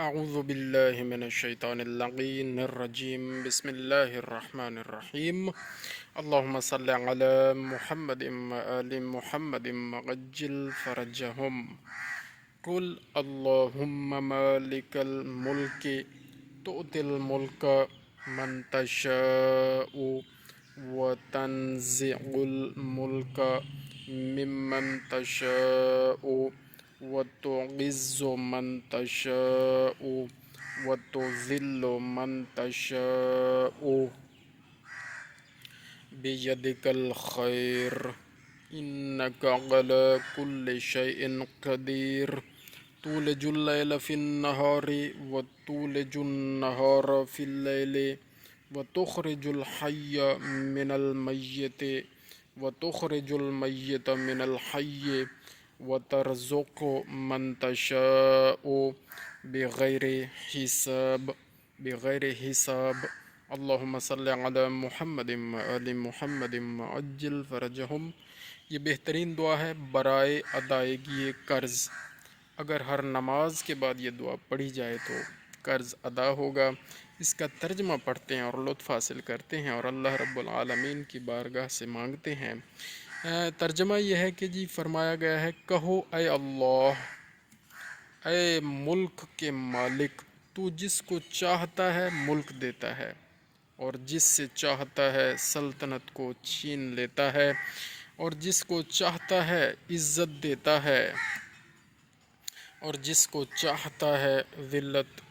اعوذ باللہ من الشیطان اللعین الرجیم بسم اللہ الرحمن الرحیم اللہم صلی علی محمد وآل محمد وعجل فرجہم قل اللہم مالک الملک تؤتی الملک من تشاء وتنزع الملک ممن تشاء وتعز من تشاء وتذل من تشاء بيدك الخير إنك على كل شيء قدير تولج الليل في النهار وتولج النهار في الليل وتخرج الحي من الميت وتخرج الميت من الحي وترزق من تشاء بغیر حساب اللہم صلی علی محمد وآل محمد وعجل فرجہم۔ یہ بہترین دعا ہے برائے ادائیگی قرض۔ اگر ہر نماز کے بعد یہ دعا پڑھی جائے تو قرض ادا ہوگا۔ اس کا ترجمہ پڑھتے ہیں اور لطف حاصل کرتے ہیں اور اللہ رب العالمین کی بارگاہ سے مانگتے ہیں۔ ترجمہ یہ ہے کہ جی فرمایا گیا ہے، کہو اے اللہ، اے ملک کے مالک، تو جس کو چاہتا ہے ملک دیتا ہے اور جس سے چاہتا ہے سلطنت کو چھین لیتا ہے اور جس کو چاہتا ہے عزت دیتا ہے اور جس کو چاہتا ہے ذلت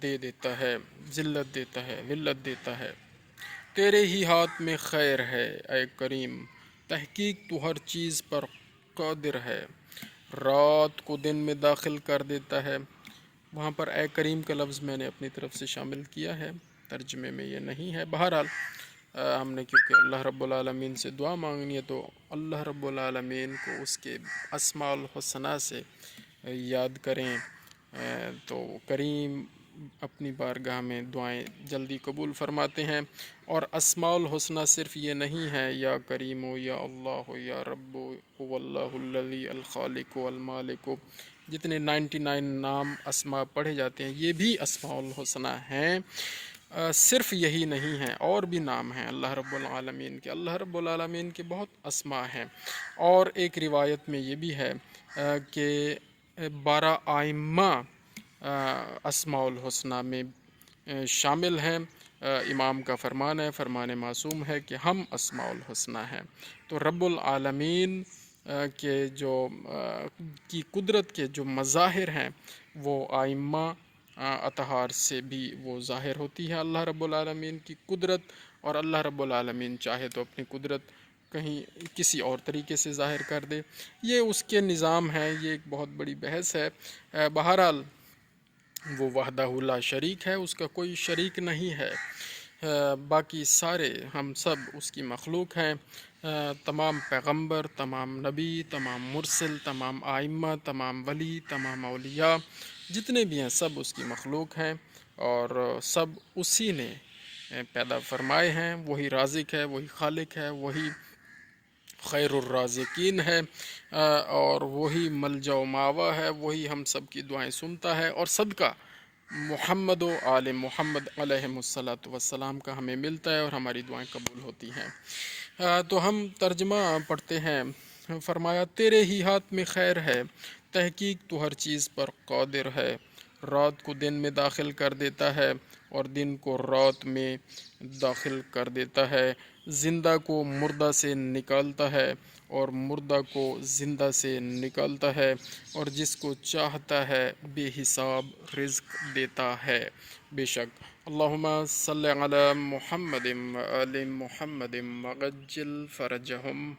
دے دیتا ہے، ذلت دیتا ہے، ذلت دیتا ہے۔ تیرے ہی ہاتھ میں خیر ہے اے کریم، تحقیق تو ہر چیز پر قادر ہے۔ رات کو دن میں داخل کر دیتا ہے۔ وہاں پر اے کریم کا لفظ میں نے اپنی طرف سے شامل کیا ہے، ترجمے میں یہ نہیں ہے۔ بہرحال ہم نے کیونکہ اللہ رب العالمین سے دعا مانگنی ہے تو اللہ رب العالمین کو اس کے اسماء الحسنہ سے یاد کریں تو کریم اپنی بارگاہ میں دعائیں جلدی قبول فرماتے ہیں۔ اور اسماء الحسنہ صرف یہ نہیں ہے یا کریم یا اللہ یا رب هو اللہ الذی الخالق والمالک، جتنے 99 نام اسماء پڑھے جاتے ہیں یہ بھی اسماء الحسنہ ہیں۔ صرف یہی نہیں ہیں، اور بھی نام ہیں اللہ رب العالمین کے۔ اللہ رب العالمین کے بہت اسماء ہیں۔ اور ایک روایت میں یہ بھی ہے کہ 12 آئمہ اسماء الحسنہ میں شامل ہیں۔ امام کا فرمان ہے، فرمان معصوم ہے کہ ہم اسماء الحسنہ ہیں۔ تو رب العالمین کے کی قدرت کے جو مظاہر ہیں وہ آئمہ اطہار سے بھی وہ ظاہر ہوتی ہے اللہ رب العالمین کی قدرت، اور اللہ رب العالمین چاہے تو اپنی قدرت کہیں کسی اور طریقے سے ظاہر کر دے۔ یہ اس کے نظام ہے، یہ ایک بہت بڑی بحث ہے۔ بہرحال وہ وحدہ لا شریک ہے، اس کا کوئی شریک نہیں ہے۔ باقی سارے ہم سب اس کی مخلوق ہیں۔ تمام پیغمبر، تمام نبی، تمام مرسل، تمام آئمہ، تمام ولی، تمام اولیاء جتنے بھی ہیں سب اس کی مخلوق ہیں اور سب اسی نے پیدا فرمائے ہیں۔ وہی رازق ہے، وہی خالق ہے، وہی خیر الرازقین ہے اور وہی ملجا و ماوا ہے، وہی ہم سب کی دعائیں سنتا ہے۔ اور صدقہ محمد و آل محمد علیہ الصلاۃ والسلام کا ہمیں ملتا ہے اور ہماری دعائیں قبول ہوتی ہیں۔ تو ہم ترجمہ پڑھتے ہیں۔ فرمایا تیرے ہی ہاتھ میں خیر ہے، تحقیق تو ہر چیز پر قادر ہے۔ رات کو دن میں داخل کر دیتا ہے اور دن کو رات میں داخل کر دیتا ہے۔ زندہ کو مردہ سے نکالتا ہے اور مردہ کو زندہ سے نکالتا ہے، اور جس کو چاہتا ہے بے حساب رزق دیتا ہے۔ بے شک اللہم صلی علی محمد وآل محمد وعجل فرجہم۔